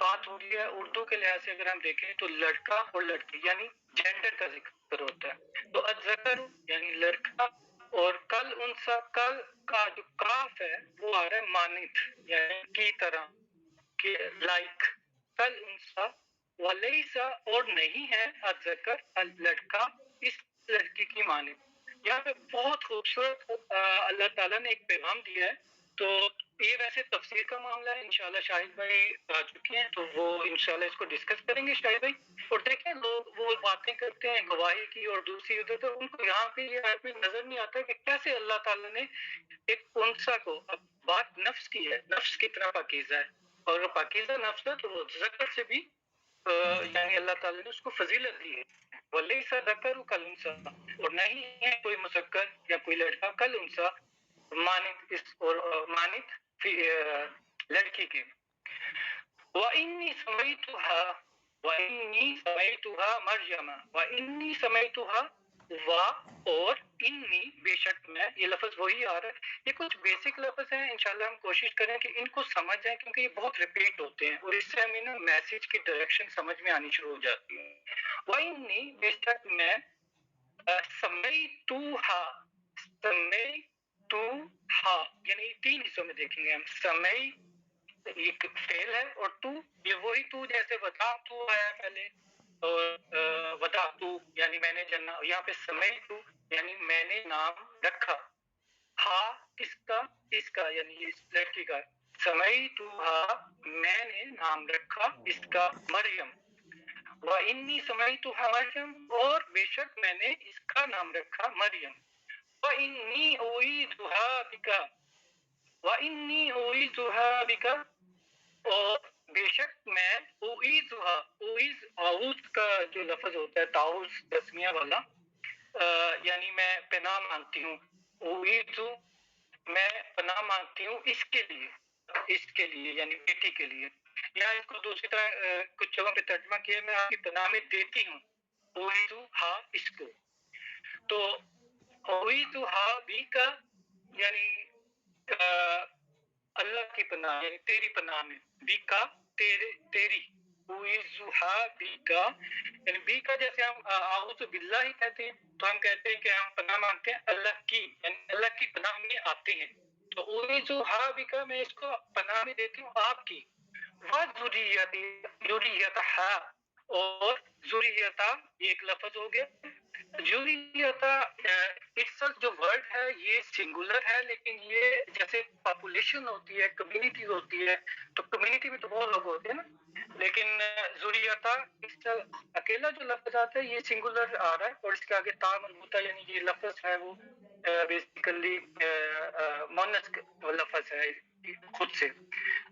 بات ہو رہی ہے اردو کے لحاظ سے اگر ہم دیکھیں تو لڑکا اور لڑکی یعنی جینڈر کا ذکر ہوتا ہے. تو الذکر یعنی لڑکا اور کل انسا کل کا جو کاف ہے وہ آ رہا ہے مانت یعنی کی طرح کہ لائک کل انسا ولیسا اور نہیں ہے الذکر لڑکا اس لڑکی کی مانت. یہاں پہ بہت خوبصورت اللہ تعالیٰ نے ایک پیغام دیا ہے. تو یہ ویسے تفسیر کا معاملہ ہے, انشاءاللہ شاہد بھائی آ چکے ہیں تو وہ انشاءاللہ اس کو ڈسکس کریں گے شاہد بھائی. اور دیکھیں لوگ وہ باتیں کرتے ہیں گواہی کی اور دوسری ادھر, تو ان کو یہاں پہ یہ آیت میں نظر نہیں آتا کہ کیسے اللہ تعالیٰ نے ایک انسا کو, بات نفس کی ہے, نفس کی طرح پاکیزہ ہے اور پاکیزہ نفس ہے تو ذکر سے بھی یعنی اللہ تعالیٰ نے اس کو فضیلت دی ہے. ولیسا ذکر کل انسا اور نہیں ہے کوئی مذکر یا کوئی لڑکا کل انسا مانت اس اور مانت لڑکی کے. وَإِنِّي سَمَيْتُهَا وَإِنِّي سَمَيْتُهَا مَرْيَمَ وَإِنِّي سَمَيْتُهَا اور انی بے شک میں, یہ لفظ وہی آ رہا ہے. یہ کچھ بیسک لفظ ہیں, انشاءاللہ ہم کوشش کریں کہ ان کو سمجھ جائیں کیونکہ یہ بہت ریپیٹ ہوتے ہیں اور اس سے ہمیں نا میسج کی ڈائریکشن سمجھ میں آنی شروع ہو جاتی ہے. وَإِنِّي بے شک میں سَمَيْتُهَا یعنی تین حصوں میں دیکھیں گے ہم. سمئی ایک فعل ہے اور تو یہ وہی تو جیسے ودا تو آیا پہلے اور ودا تو یعنی میں نے جنہ, یہاں پہ سمئی تو یعنی میں نے نام رکھا. ہا کس کا, اس کا یعنی اس لڑکی کا. سمئی تو ہا میں نے نام رکھا اس کا مریم. وَإِنِّي سَمَيْتُهَا مریم اور بے شک میں نے اس کا نام رکھا مریم. وَإِنِّي أُعِيذُهَا بِكَ وَإِنِّي أُعِيذُهَا بِكَ اور بے شک میں اعوذ اعوذ کا جو لفظ ہوتا ہے تعوذ تسمیہ والا یعنی میں پناہ مانگتی ہوں. اعوذ میں پناہ مانگتی ہوں اس کے لیے یعنی بیٹی کے لیے. یا اس کو دوسری طرح کچھ جگہوں پہ ترجمہ کیا میں آپ کی پناہ میں دیتی ہوں اعوذ ہا اس کو. تو اعوذ ہا بھی کا یعنی اللہ کی پناہ یعنی تیری پناہ میں, بی کا تیری, اعوذھا بی کا یعنی بی کا جیسے ہم اعوذ باللہ ہی کہتے ہیں تو ہم کہتے ہیں کہ ہم پناہ مانگتے ہیں اللہ کی یعنی اللہ کی پناہ میں آتے ہیں. تو اعوذھا بی کا میں اس کو پناہ میں دیتی ہوں آپ کی. ذریتھا اور ذریتہ یہ ایک لفظ ہو گیا. ذریتہ جو ورڈ ہے یہ سنگولر ہے لیکن یہ جیسے پاپولیشن ہوتی ہے کمیونٹی ہوتی ہے تو کمیونٹی میں تو بہت لوگ ہوتے ہیں نا, لیکن ذریتہ اس کا اکیلا جو لفظ آتا ہے یہ سنگولر آ رہا ہے اور اس کے آگے تا مربوطہ یعنی یہ لفظ ہے وہ بیسیکلی مونس لفظ ہے خود سے,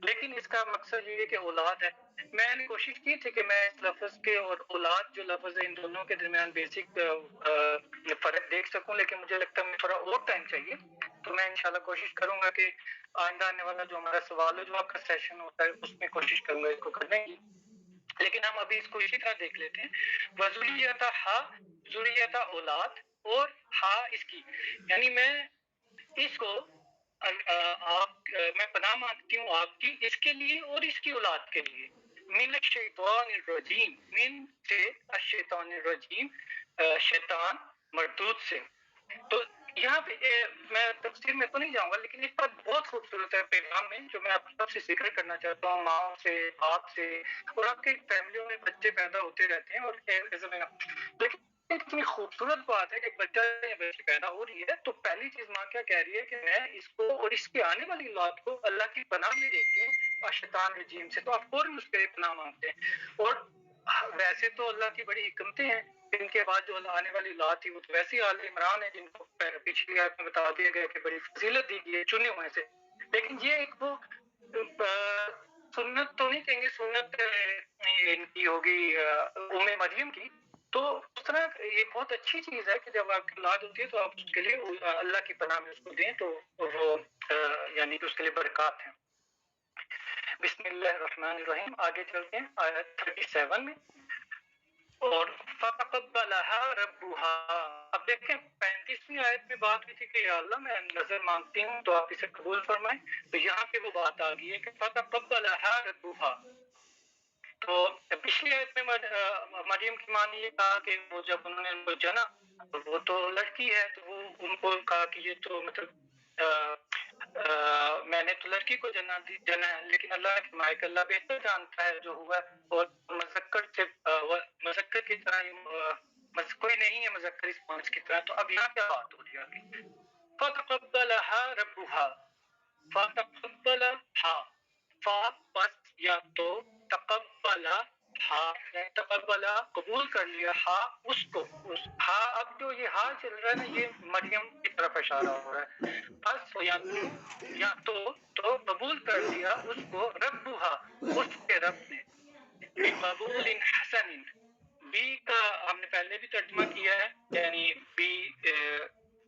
لیکن اس کا مقصد یہ ہے کہ اولاد ہے. میں نے کوشش کی تھی کہ میں اس لفظ کے اور اولاد جو لفظ ہے ان دونوں کے درمیان بیسک فرق دیکھ سکوں, لیکن مجھے لگتا ہے مجھے تھوڑا اور ٹائم چاہیے. تو میں انشاءاللہ کوشش کروں گا کہ آئندہ آنے والا جو ہمارا سوال و جواب کا سیشن ہوتا ہے اس میں کوشش کروں گا اس کو کرنے کی, لیکن ہم ابھی اس کو اسی طرح دیکھ لیتے ہیں. وذریتہ ہا ذریتہ اولاد اور ہا اس کی یعنی میں اس کو آپ میں پناہ مانگتی ہوں آپ کی اس کے لیے اور اس کی اولاد کے لیے. من الشیطان الرجیم, من سے الشیطان الرجیم شیطان مردود سے. تو یہاں پہ میں تفسیر میں تو نہیں جاؤں گا لیکن اس پر بہت خوبصورت ہے پیغام میں جو میں آپ سب سے ذکر کرنا چاہتا ہوں. ماں سے باپ سے اور آپ کی فیملیوں میں بچے پیدا ہوتے رہتے ہیں اور لیکن اتنی خوبصورت بات ہے کہ بچہ بچی پیدا ہو رہی ہے تو پہلی چیز ماں کیا کہہ رہی ہے کہ میں اس کو اور اس کی آنے والی اولاد کو اللہ کی پناہ میں دیتی ہوں اور شیطان رجیم سے. تو آپ فوراً اس پہ پناہ مانگتے ہیں. اور ویسے تو اللہ کی بڑی حکمتیں ہیں, ان کے بعد جو آنے والی اولاد تھی وہ تو ویسے آل عمران ہے جن کو پچھلی آیت میں بتا دیا گیا کہ بڑی فضیلت دی گئی ہے چنے ہوئے سے. لیکن یہ ایک وہ سنت تو نہیں کہیں گے, سنت ان کی ہوگی مریم کی. تو اس طرح یہ بہت اچھی چیز ہے کہ جب آپ کی اولاد ہوتی ہے تو آپ اس کے لیے اللہ کی پناہ میں اس کو دیں تو وہ یعنی کہ اس کے لیے برکات ہیں. بسم اللہ الرحمن الرحیم. آگے چلتے ہیں آیت 37 میں. اور فَتَقَبَّلَهَا رَبُّهَا. اب دیکھیں 35ویں آیت میں بات ہوئی تھی کہ یا اللہ میں نظر مانگتی ہوں تو آپ اسے قبول فرمائیں. تو یہاں پہ وہ بات آ گئی ہے کہ فَتَقَبَّلَهَا رَبُّهَا تو پچھلی آیت میں مریم کی ماں نے یہ کہا کہ وہ جب انہوں نے ان کو جنا، وہ تو لڑکی ہے، تو وہ ان کو کہا کہ یہ تو مطلب میں نے تو لڑکی کو جنا ہے، لیکن اللہ نے فرمایا کہ اللہ بہتر جانتا ہے جو ہوا، اور مذکر کی طرح کوئی نہیں ہے مذکر اس مونس کی طرح. تو اب یہاں کیا بات ہو رہی ہے آگے؟ فَتَقَبَّلَهَا رَبُّهَا فَتَقَبَّلَهَا پس یا تو تقبلا تقبلا قبول کر لیا اس کو اب جو یہ چل رہا ہے نا، یہ مریم کی طرف اشارہ ہو رہا ہے. پس یا تو قبول کر لیا اس کو ربها اس کے رب نے بقبول حسن. بی کا ہم نے پہلے بھی ترجمہ کیا ہے، یعنی بی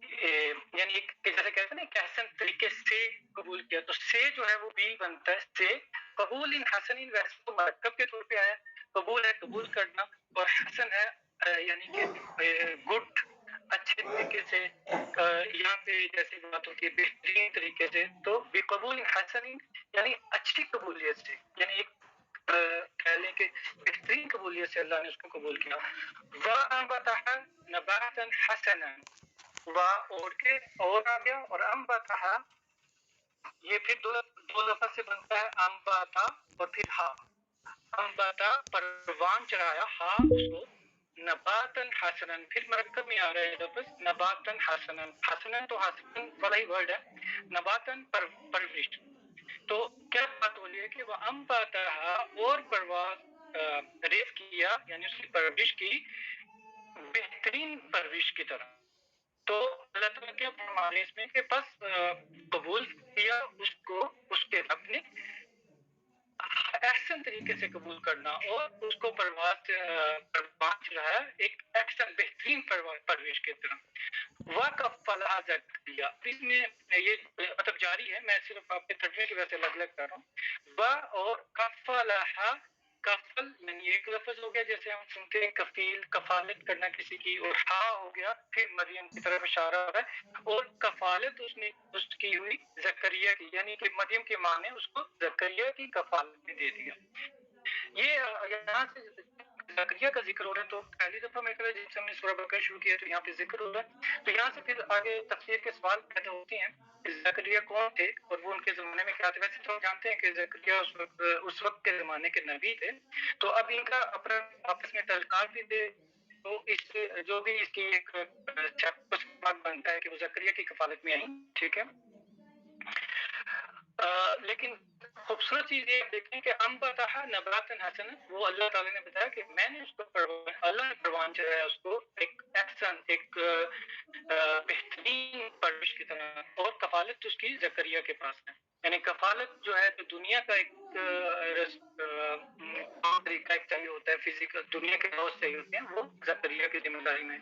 یعنی جیسے کہتے ہیں نا، ایک احسن طریقے سے قبول کیا، تو سے جو ہے وہ بی بنتا ہے سے. قبول حسن ویسے تو مرکب کے طور پہ آیا، قبول ہے قبول کرنا، اور حسن ہے یعنی کہ گڈ اچھے طریقے سے. یہاں پہ جیسے بات ہوتی ہے بہترین طریقے سے، تو بقبول حسن یعنی اچھی قبولیت سے، یعنی ایک کہہ لیں کہ بہترین قبولیت سے اللہ نے اس کو قبول کیا. وَأَنبَتَهَا نَبَاتًا حَسَنًا اور آ گیا، اور انبتہا یہ پھر دو لفظ سے بنتا ہے، انبتا اور پھر انبتا پروان چڑھایا اس کو، نباتن حسنن پھر مرکب میں آ رہا ہے لفظ نباتن حسنن. حسنن تو حسنن والا ہی ورڈ ہے، نباتن پرورش. تو کیا بات ہو رہی ہے کہ وہ انبتہا اور پرواز ریف کیا، یعنی اس کی پرورش کی بہترین پرورش کی طرح. تو اللہ تعالیٰ کیا فرما رہے ہیں اس میں کہ بس قبول کیا اس کو اس کے رب نے احسن طریقے سے قبول کرنا، اور اس کو پرواز چڑھایا ایک احسن بہترین پرورش کی طرح. وَكَفَّلَهَا زَكَرِيَّا اس میں یہ مطلب جاری ہے، میں صرف آپ کے ترجمے کی وجہ سے الگ الگ کر رہا ہوں. اور کفلها کفل یعنی ایک لفظ ہو گیا جیسے ہم سنتے ہیں کفیل کفالت کرنا کسی کی، اور ہو گیا پھر مریم کی طرف اشارہ ہو رہا ہے، اور کفالت اس نے اس کی ہوئی زکریا کی، یعنی کہ مریم کی ماں نے اس کو زکریا کی کفالت میں دے دیا. یہ یہاں سے زکریا کا ذکر ہو رہا ہے، تو پہلی دفعہ میں کہا جب سے ہم نے سورہ بقرہ شروع کیا تو یہاں پہ ذکر ہو رہا ہے. تو یہاں سے پھر آگے تفسیر کے سوال پیدا ہوتے ہیں کہ زکریا کون تھے اور وہ ان کے زمانے میں کیا تھے. ویسے تو ہم جانتے ہیں کہ زکریا اس وقت کے زمانے کے نبی تھے، تو اب ان کا اپنا آپس میں تعلقات بھی تھے. تو اس جو بھی اس کی ایک بنتا ہے کہ وہ زکریا کی کفالت میں آئی، ٹھیک ہے. لیکن خوبصورت چیز یہ دیکھیں کہ انبتہا نباتن حسنا، وہ اللہ تعالیٰ نے بتایا کہ میں نے اس کو اللہ نے پروان چڑھایا اس کو ایک احسن ایک بہترین پرورش کی طرح، اور کفالت اس کی زکریا کے پاس ہے. یعنی کفالت جو ہے تو دنیا کا ایک طریقہ ایک چاہیے ہوتا ہے، فزیکل دنیا کے بہت صحیح ہوتے ہیں، وہ زکریا کی ذمہ داری میں.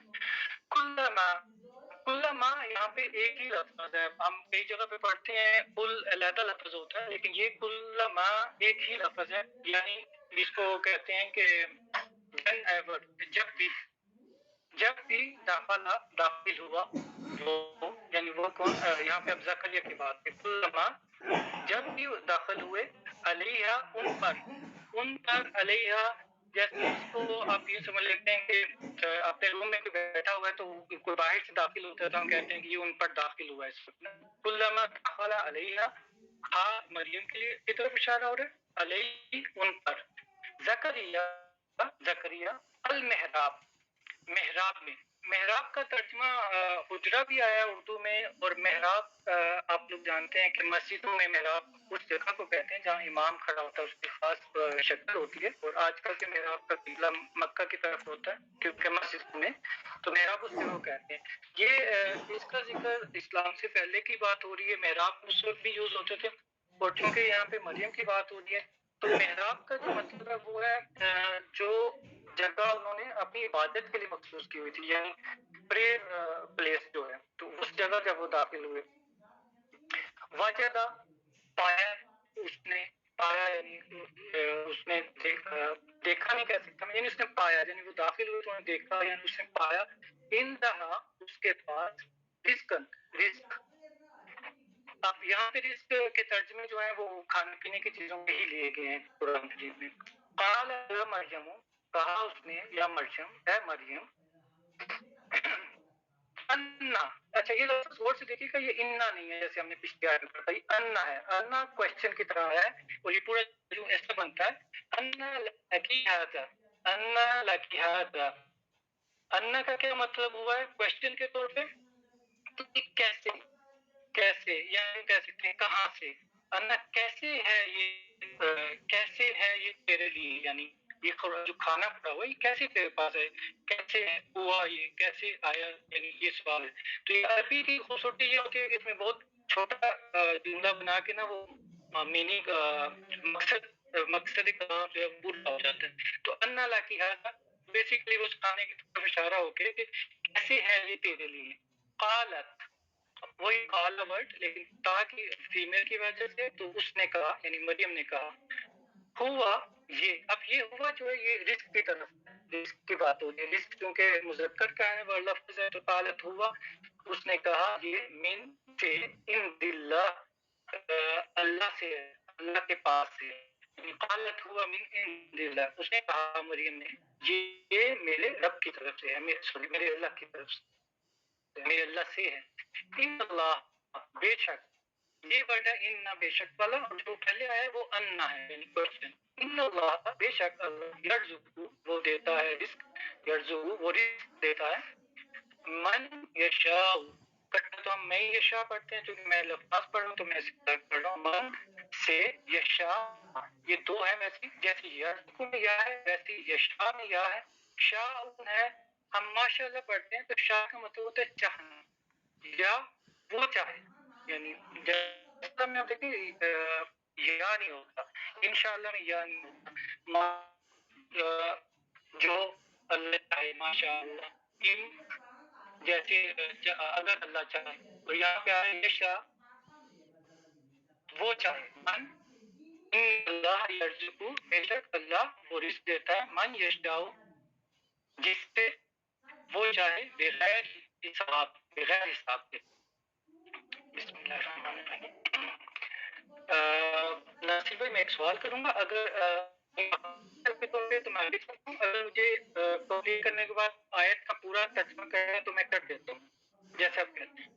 کلما یہاں پہ ایک ہی لفظ ہے، ہم کئی جگہ پہ پڑھتے ہیں کل علیحدہ لفظ ہوتا ہے، لیکن یہ کلما ایک ہی لفظ ہے، یعنی اس کو کہتے ہیں کہ جب بھی داخل ہوا وہ، یعنی وہ کون، یہاں پہ اب زکریا کی بات ہے. کلما جب بھی داخل ہوئے علیہا ان پر علیہا، جیسے اس کو آپ یہ سمجھ لیتے ہیں کہ اپنے روم میں کوئی بیٹھا ہوا ہے تو کوئی باہر سے داخل ہوتا ہے تو ہم کہتے ہیں کہ یہ ان پر داخل ہوا ہے. اس وقت کلما دخل علیہا مریم کے لیے کی طرف اشارہ ہو رہا ہے، علیہ ان پر. زکریا المحراب محراب میں، محراب کا ترجمہ حجرہ بھی آیا اردو میں، اور محراب آپ لوگ جانتے ہیں کہ مسجدوں میں محراب اس جگہ کو کہتے ہیں جہاں امام کھڑا ہوتا ہے، اس کی خاص شکل ہوتی ہے. اور آج کل کے محراب کا قبلہ مکہ کی طرف ہوتا ہے کیونکہ مسجد میں، تو محراب اس جگہ کو کہتے ہیں. یہ اس کا ذکر اسلام سے پہلے کی بات ہو رہی ہے، محراب اس وقت بھی یوز ہوتے تھے، اور چونکہ یہاں پہ مریم کی بات ہو رہی ہے تو محراب کا جو مطلب ہے وہ ہے جو جگہ انہوں نے اپنی عبادت کے لیے مخصوص کی ہوئی تھی، یعنی پریئر پلیس جو ہے، تو اس جگہ جب وہ داخل ہوئے. وجدہ پایا یعنی اس نے دیکھا نہیں کہہ سکتا، یعنی اس نے پایا، یعنی وہ داخل ہوئے تو انہوں نے دیکھا، یعنی اس نے پایا اندہا اس کے پاس رزق. اب یہاں پہ رزق کے ترجمے جو ہیں وہ کھانے پینے کی چیزوں کے ہی لیے گئے ہیں قرآن مجید میں. قال یا مریم، کہا اس نے یا مریم، اے مریم، انا، اچھا یہ لفظ غور سے دیکھیے گا، یہ انا نہیں ہے جیسے ہم نے پچھلی آیت میں پڑھا تھا، یہ انا ہے، انا کوشچن کی طرح ہے، اور یہ پورا جو ایسا بنتا ہے انا لکی ھذا، انا لکی ھذا، انا کا کیا مطلب ہوا ہے کوشچن کے طور پہ، تو یہ کیسے، کیسے یعنی کہہ سکتے ہیں کہاں سے، انا کیسے ہے یہ، کیسے ہے یہ تیرے لیے، یعنی یہ جو کھانا پڑا ہوا یہ کیسے تیرے پاس ہے، کیسے ہوا یہ، کیسے آیا، یعنی یہ سوال ہے۔ تو یہ عربی کی خوبصورتی یہ ہوتی ہے کہ اس میں بہت چھوٹا جملہ بنا کے نا وہ میننگ مقصد کلام جو ہے پورا ہو جاتا ہے۔ تو انا لاکی ھذا بیسیکلی اس کھانے کی طرف اشارہ ہو کے کہ کیسے ہے یہ تیرے لیے۔ قالت، وہی قال ورڈ لیکن تا کی فیمیل کی وجہ سے، تو اس نے کہا یعنی مریم نے کہا، ہوا یہ، اب یہ ہوا جو ہے یہ رزق کی طرف رزق کی بات ہوتی ہے، رزق کیونکہ مذکر کا ہے وہ لفظ ہے، تو قالت ہوا، اس نے کہا یہ من سے، ان دلہ، اللہ سے ہے، اللہ کے پاس سے، یعنی قالت ہوا من عند اللہ، اس نے کہا مریم نے یہ میرے رب کی طرف سے ہے، سوری میرے اللہ کی طرف سے، میرے اللہ سے ہے۔ ان اللہ، بے شک، یہ ورڈ ہے ان، بے شک والا، اور جو پہلے آیا ہے وہ انا ہے یعنی کوشچن۔ ان اللہ، بے شک اللہ، یرزق، وہ دیتا ہے رزق، یرزق وہ رزق دیتا ہے، من یشاء، کٹا تو ہم میں یشاء پڑھتے ہیں، چونکہ میں لفظ پڑھ رہا ہوں تو میں پڑھ رہا ہوں من سے یشاء، یہ دو ہے ویسے، جیسے یرزق میں یا ہے ویسے یشاء میں یا ہے، شاء ہے، ہم ماشاء اللہ پڑھتے ہیں تو شاء کا مطلب ہوتا ہے چاہنا، یا وہ چاہے، یعنی جیسا میں دیکھیں یا نہیں ہوتا، انشاءاللہ میں یا نہیں ہوتا، جو اللہ چاہے، ماشاء اللہ، ان جیسے اگر اللہ چاہے، اور یہاں پہ آئے یشاء، وہ چاہے، من ان اللہ یرزق، بے شک اللہ وہ رزق دیتا ہے، من یشاء، جس سے وہ چاہے، بغیر حساب، بغیر حساب کے۔ بسم اللہ الرحمن الرحیم۔ ناصر بھائی میں ایک سوال کروں گا، اگر کے طور پہ تو میں لکھ سکتا ہوں، اگر مجھے کمپلیٹ کرنے کے بعد آیت کا پورا ترجمہ کرنا ہے تو میں کر دیتا ہوں جیسے آپ کہتے ہیں،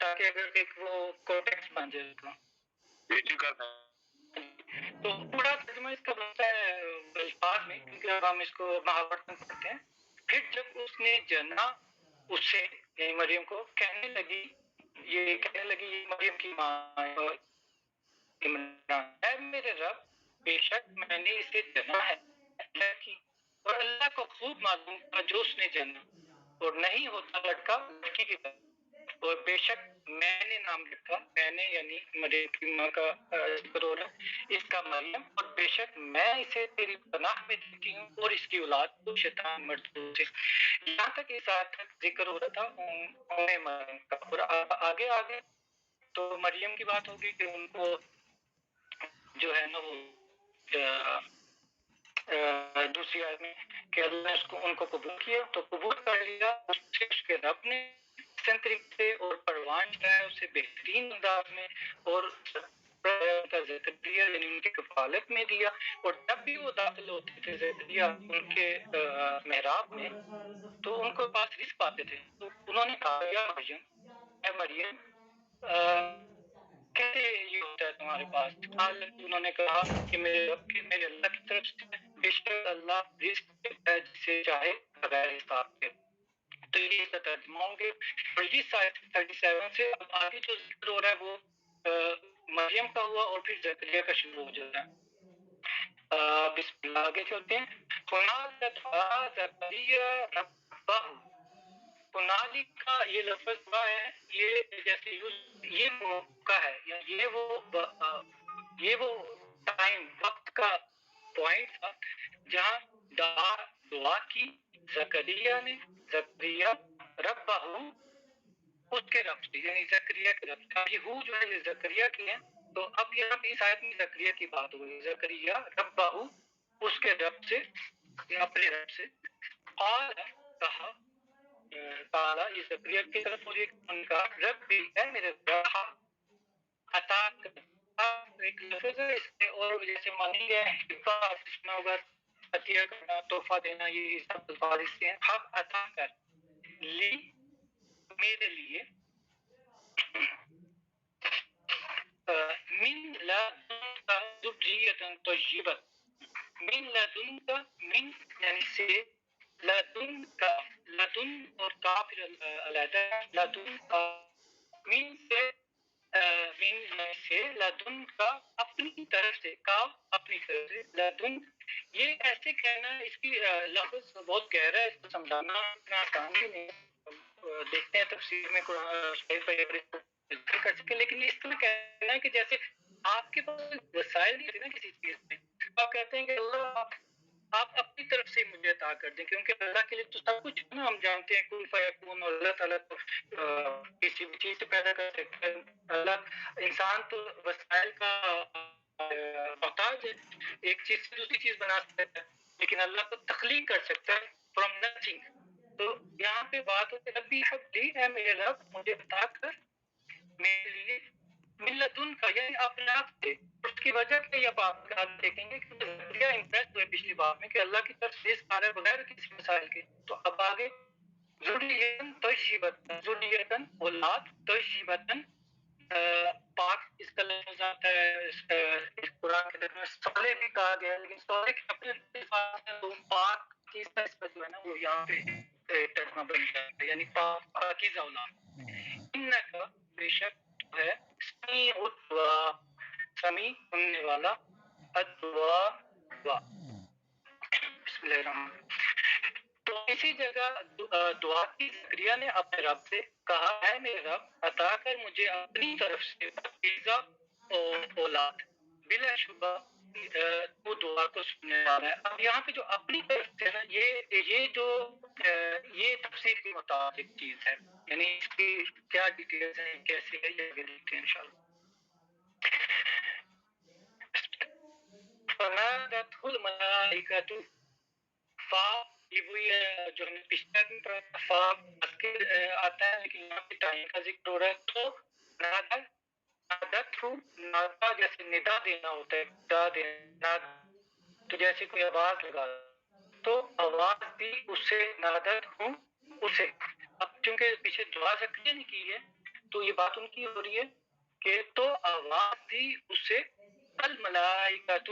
تاکہ اگر ایک وہ کانٹیکٹ بن جائے تو تو پورا ترجمہ اس کا بنتا ہے الفاظ میں، کیونکہ اب ہم اس کو مہاورت میں پڑھتے ہیں۔ پھر جب اس نے جنا اس سے، یعنی مریم کو، کہنے لگی یہ مریم کی ماں عمران، اے میرے رب، بے شک میں نے اسے جنا ہے، اللہ کی، اور اللہ کو خوب معلوم تھا جو اس نے جنا، اور نہیں ہوتا لڑکا لڑکی کی طرح، اور بے شک میں نے نام رکھا، میں نے یعنی مریم کی ماں کا ذکر ہو رہا ہے، اس کا مریم، اور بے شک میں اسے تیری پناہ میں دیتی ہوں اور اس کی اولاد کو شیطان مردود سے۔ یہاں تک اس آیت تک ذکر ہو رہا تھا مریم کا، اور آگے آگے تو مریم کی بات ہوگی کہ ان کو جو ہے نا وہ دوسری آیت میں کہ اللہ نے ان کو قبول کیا، تو قبول کر لیا اس کے رب نے احسن طریقے سے، اور پروان چڑھایا اسے بہترین انداز میں، اور کا ذکر دیا یعنی ان کی کفالت میں دیا، اور جب بھی وہ داخل ہوتے تھے زکریا ان کے محراب میں تو ان کو پاس رزق پاتے تھے، تو انہوں نے کہا یا مریم، اے مریم، کیسے یہ ہوتا ہے تمہارے پاس؟ انہوں نے کہا کہ میرے رب کی، میرے اللہ کی طرف سے، بے شک اللہ رزق دیتا ہے جسے چاہے بغیر حساب کے۔ تو یہ اس کا ترجمہ ہوں گے، اور اس آیت 37 سے اب آگے جو ذکر ہو رہا ہے وہ مریم کا ہوا، اور پھر زکریا کا شروع ہو جاتا ہے۔ بسم اللہ، آگے چلتے ہیں۔ ہنالک دعا زکریا ربہ، کنالی کا یہ لفظ ہوا ہے، یہ جیسے یہ موقع ہے، یا یہ وہ ٹائم، وقت کا پوائنٹ تھا جہاں دعا کی زکریا نے، زکریا ربہ، اس کے رب سے، یعنی زکریا کے رب سے۔ اب یہ ہو جو ہے یہ زکریا کی ہے، تو اب یہاں پہ اس آیت میں زکریا کی بات ہوئی، زکریا ربہ، اس کے رب سے، اپنے رب سے، قال، کہا، تعالیٰ یہ زکریا کی طرف ہو رہی ہے، ان کا رب بھی ہے میرے رب، عطا ایک لفظ ہے اس کے، اور جیسے مانی گئے حفا جس میں ہوگا عطیہ کرنا، تحفہ دینا، یہ سب الفاظ اس کے ہیں. حق عطا کر، لی میرے لیے، من لدنک ذریۃ طیبۃ، من لدنک، من یعنی سے، لدن کا، لدن اور کافر علیحدہ، لدن کا، من سے، من میں سے، لدن کا اپنی طرف سے، کا اپنی طرف سے، لدن. یہ ایسے کہنا ہے، اس کی لفظ بہت گہرا ہے، اس کو سمجھانا اتنا آسان بھی نہیں ہے. دیکھتے ہیں تفسیر میں قرآن کر سکے، لیکن اس طرح کہنا ہے کہ جیسے آپ کے پاس وسائل نہیں ہوتے نا کسی چیز میں، آپ کہتے ہیں کہ اللہ آپ اپنی طرف سے مجھے عطا کر دیں، کیونکہ اللہ کے لیے تو سب کچھ ہے نا. ہم جانتے ہیں کن فیکون، اور اللہ تعالیٰ تو کسی بھی چیز سے پیدا کر سکتا ہے. اللہ انسان تو وسائل کا محتاج ہے، ایک چیز سے دوسری چیز بنا سکتا ہے، لیکن اللہ کو تخلیق کر سکتا ہے فرام نتھنگ. تو یہاں پہ بات ہوتی ہے ربی حبلی، اے میرے رب مجھے عطا کر میرے لیے، من لدن کا یعنی اپنے آپ سے. اس کی وجہ کیا یہ بات آپ دیکھیں گے کہ زکریا امپریس ہوئے پچھلی بات میں کہ اللہ کی طرف سے سارے بغیر کسی مسائل کے. تو اب آگے ذریۃ طیبۃ، ذریۃ اولاد، طیبۃ پاک، اس کا لفظ آتا ہے اس قرآن کے اندر صالح بھی کہا گیا ہے، لیکن صالح کے اپنے الفاظ ہیں تو پاک چیز کا اس کا جو ہے نا وہ یہاں پہ ترجمہ بن جاتا ہے، یعنی پاکیزہ اولاد. انکا بے شک ہے، سمیع الدعا، سمیع سننے والا، الدعا دعا. بسم اللہ الرحمن الرحیم. تو اسی جگہ دعا کی زکریا نے اپنے رب سے کہا ہے میرے رب عطا کر مجھے اپنی طرف سے پاکیزہ اولاد. بلا شبہ وہ دعا کو سننے والا ہے. اب یہاں پہ جو اپنی طرف سے نا، یہ جو یہ تفسیر کے مطابق چیز ہے، یعنی اس کی کیا ڈیٹیلز ہیں، کیسے ہے، یہ دیکھتے ہیں انشاءاللہ. فنادته الملائکۃ، فا یہ وہی ہے جو ہم نے پچھلے دن پڑھا تھا، فا مسکل آتا ہے لیکن یہاں پہ ٹائم کا ذکر ہو رہا ہے. تو نادا، نادت ہوں، نادا جیسے ندا دینا ہوتا ہے، ندا دینا، تو جیسے کوئی آواز لگا تو آواز دی اسے، نادت ہوں اسے. اب چونکہ پیچھے دعا زکریا نے کی ہے تو یہ بات ان کی ہو رہی ہے کہ تو آواز دی اسے الملائکۃ،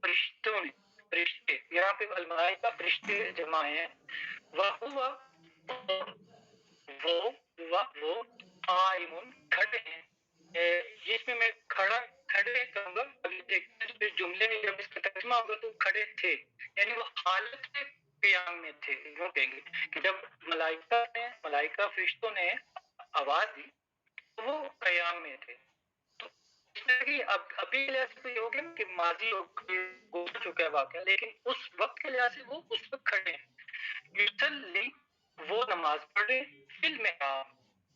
فرشتوں نے، فرشتے. یہاں پہ الملائکہ فرشتے جمع ہیں. وہوا، وہ قائم کھڑے ہیں. جس میں کھڑا، کھڑے کہوں گا، ابھی دیکھتے ہیں پھر جملے میں جب اس کا ترجمہ ہوگا تو کھڑے تھے، یعنی وہ حالت میں قیام میں تھے. یوں کہیں گے کہ جب ملائکہ فرشتوں نے آواز دی تو وہ قیام میں تھے. تو اس میں کہ اب ابھی کے لحاظ سے تو یہ ہو گیا کہ ماضی ہو چکا ہے واقعہ، لیکن اس وقت کے لحاظ سے وہ اس وقت کھڑے ہیں. یصلی، وہ نماز پڑھ رہے، فی المحراب،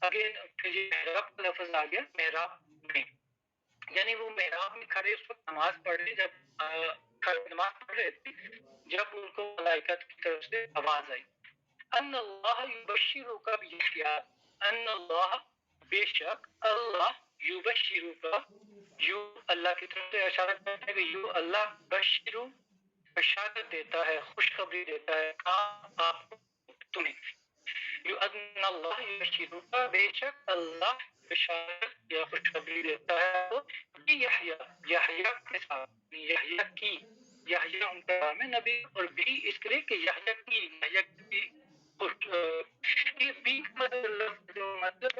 اگین یہ محراب کا لفظ آ گیا، محراب میں، یعنی وہ محراب میں کھڑے اس وقت نماز پڑھ رہے، جب نماز پڑھ رہے تھے جب ان کو ملائکت کی طرف سے آواز آئی. ان اللہ یبشرک بیحییٰ، ان اللہ بے شک اللہ، یبشرک، یو اللہ کی طرف سے اشارہ کرتا ہے کہ یو اللہ، بشرو بشارت دیتا ہے، خوشخبری دیتا ہے، آپ تمہیں. یو ان اللہ یبشرک، بے شک اللہ بشارت یا خوشخبری دیتا ہے یحییٰ، یحییٰ کے ساتھ، یحییٰ کی، یحییٰ ان کا نام ہے نبی، اور بھی اس کے لیے کہ یحییٰ کی یہ بھی مطلب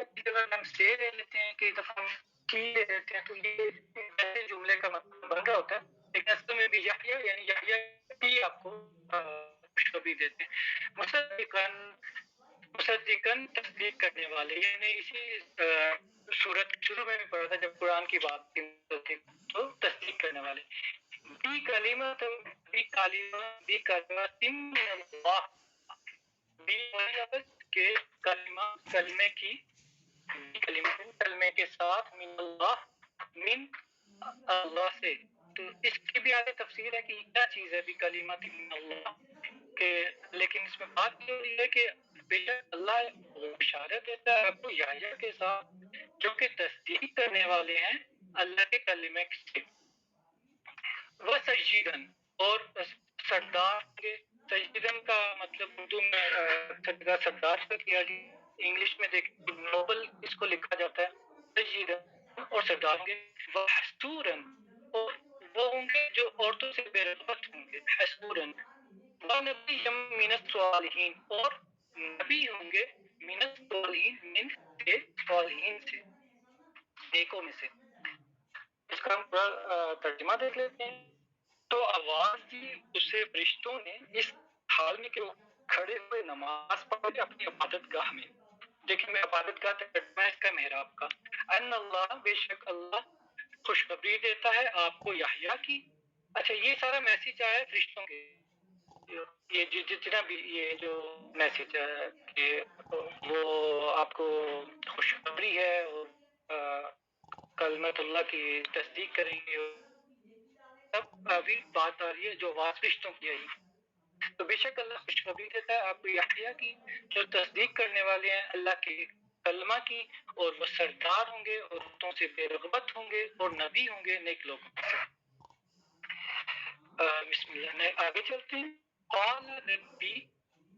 ہم سے لے لیتے ہیں کہ دفعہ ہم کی لے لیتے ہیں تو یہ ایسے جملے کا مطلب بن رہا ہوتا ہے، لیکن اصل میں بھی یحییٰ یعنی یحییٰ کی آپ کو خوشخبری دیتے ہیں. مصدقاً تصدیق کرنے والے، یعنی اسی سورت شروع میں بھی پڑھا تھا جب قرآن کی بات کی تو تصدیق کرنے والے. بھی کلمات، بھی کلمات، بھی کلمات من اللہ، بھی لفظ کے کلمہ، کلمے کی، کلمے کے ساتھ، من اللہ، من اللہ سے. تو اس کی بھی آگے تفسیر ہے کہ یہ کیا چیز ہے بھی کلمات من اللہ، کہ لیکن اس میں بات یہ ہو رہی ہے کہ بے شک اللہ بشارت دیتا ہے آپ کو یحییٰ کے ساتھ جو کہ تصدیق کرنے والے ہیں اللہ کے کلمے سے وہ سجیدن اور سردار ہوں گے. سجیدن کا مطلب اردو میں سردار کا کیا گیا, انگلش میں دیکھیں نوبل اس کو لکھا جاتا ہے سجیدن اور سردار ہوں گے. وہ حسورن اور وہ ہوں گے جو عورتوں سے بے رغبت ہوں گے. حسورن ونبی من الصالحین اور نبی ہوں گے من الصالحین من سے صالحین سے نیکوں میں سے. اس کا ہم پورا ترجمہ دیکھ لیتے ہیں. تو آواز دی اسے فرشتوں نے اس حال میں کہ وہ کھڑے ہوئے نماز پڑھے اپنی عبادت گاہ میں. دیکھیں میں عبادت گاہ ترجمہ ہے اس کا محراب کا. ان اللہ بے شک اللہ خوشخبری دیتا ہے آپ کو یحییٰ کی. اچھا یہ سارا میسج آیا ہے فرشتوں کے. یہ جتنا بھی یہ جو میسج ہے کہ وہ آپ کو خوشخبری ہے اور کلمت اللہ کی تصدیق کریں گے. تب ابھی بات آ رہی ہے جو آواز فرشتوں کی آئی. تو بے شک اللہ خوشخبری دیتا ہے آپ کو یحییٰ کی جو تصدیق کرنے والے ہیں اللہ کے کلمہ کی, اور وہ سردار ہوں گے, عورتوں سے بے رغبت ہوں گے, اور نبی ہوں گے نیک لوگوں سے. بسم اللہ میں آگے چلتے ہیں. قال ربی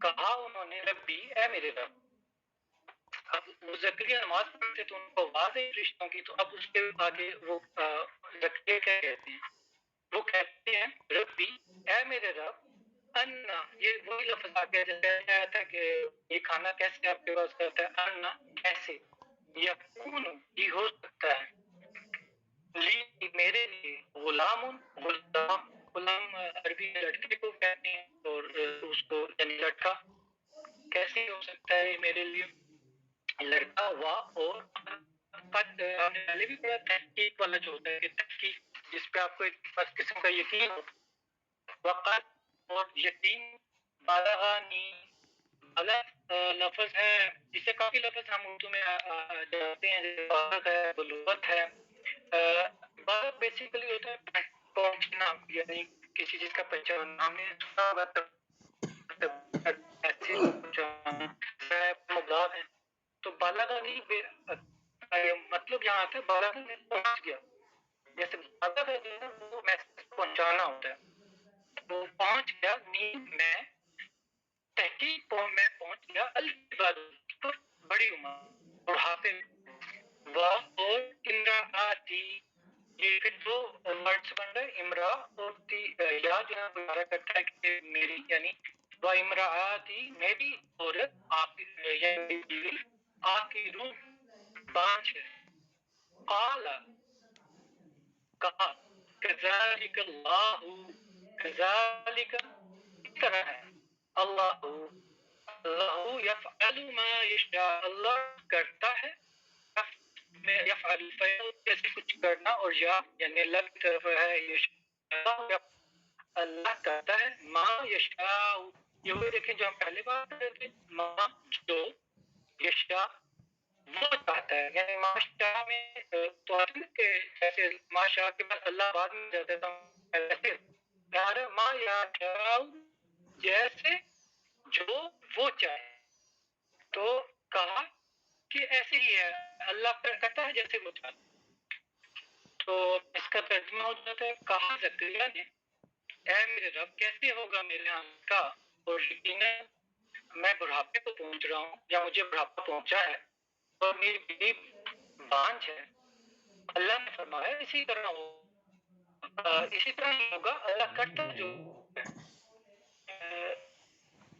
کہا انہوں نے ربی اے میرے رب. اب وہ زکریا نماز پڑھتے تو ان کو آواز ہے فرشتوں کی, تو اب اس کے آگے وہ زکریا کیا کہتے ہیں؟ وہ کہتے ہیں ربی اے میرے رب. انا یہ وہی لفظ آ گیا جیسے آیا تھا کہ یہ کھانا کیسے آپ کے پاس کرتا ہے. انا کیسے یکون یہ ہو سکتا ہے لی میرے لیے غلام غلام غلام عربی لڑکے کو کہتے ہیں, اور اس کو یعنی لڑکا کیسے ہو سکتا ہے میرے لیے لڑکا. ہوا اور قد ہم نے پہلے بھی پڑھا تحقیق والا جو ہوتا ہے کہ تحقیق جس پہ آپ کو ایک خاص قسم کا یقین ہو. وقت اور یقین بالغانی غلط لفظ ہے. اس سے کافی لفظ ہم اردو میں جانتے ہیں جیسے بالغ ہے, بلوغت ہے. بالغ بیسیکلی ہوتا ہے پہنچنا, یعنی کسی چیز کا پہچان. ہم نے سنا ہوگا ایسے پہنچانا مبلغ ہے. تو بالغانی مطلب یہاں آتا ہے بالغ میں پہنچ گیا. جیسے بالغ ہے جو ہے وہ میسج پہنچانا ہوتا ہے. وہ پہنچ گیا نیم میں تحقیق میں پہنچ گیا البر بڑی عمر بڑھاپے میں. اور امراتی یہ پھر دو ورڈز بن رہے امرا اور یا جو ہے گزارا کرتا ہے کہ میری یعنی وہ امراتی میری عورت آپ یعنی بیوی آپ کی روح بانچ ہے. قال کہا کذالک اللہ کذالک اس طرح ہے اللہ اللہ یفعل ما یشاء اللہ کرتا ہے میں یفعل فعل جیسے کچھ کرنا, اور یا یعنی اللہ کی طرف ہے یشاء اللہ کرتا ہے ما یشاء. یہ وہ دیکھیں جو ہم پہلے بات کر رہے تھے ما جو یشاء وہ چاہتا ہے, یعنی ماشاء میں تو آتی کہ جیسے ماشاء کے بعد اللہ بعد میں جاتا ہے ایسے پیارا ما یشاء جیسے جو وہ چاہے. تو کہا کہ ایسے ہی ہے اللہ کرتا ہے جیسے وہ چاہتا. تو اس کا ترجمہ ہو جاتا ہے کہا زکریا نے اے میرے رب کیسے ہوگا میرے یہاں کا, اور یقیناً میں بڑھاپے کو پہنچ رہا ہوں یا مجھے بڑھاپا پہنچا ہے اور میری بیوی بانجھ ہے. اللہ نے فرمایا اسی طرح اسی طرح ہی ہوگا اللہ کرتا جو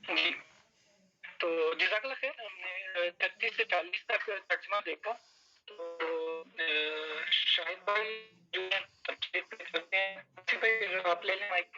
جی. تو جزاک اللہ خیر. ہم نے 33 سے 40 تک ترجمہ دیکھا. تو شاہد بھائی جو ہے تفسیر کرتے ہیں, آپ لے لیں مائک.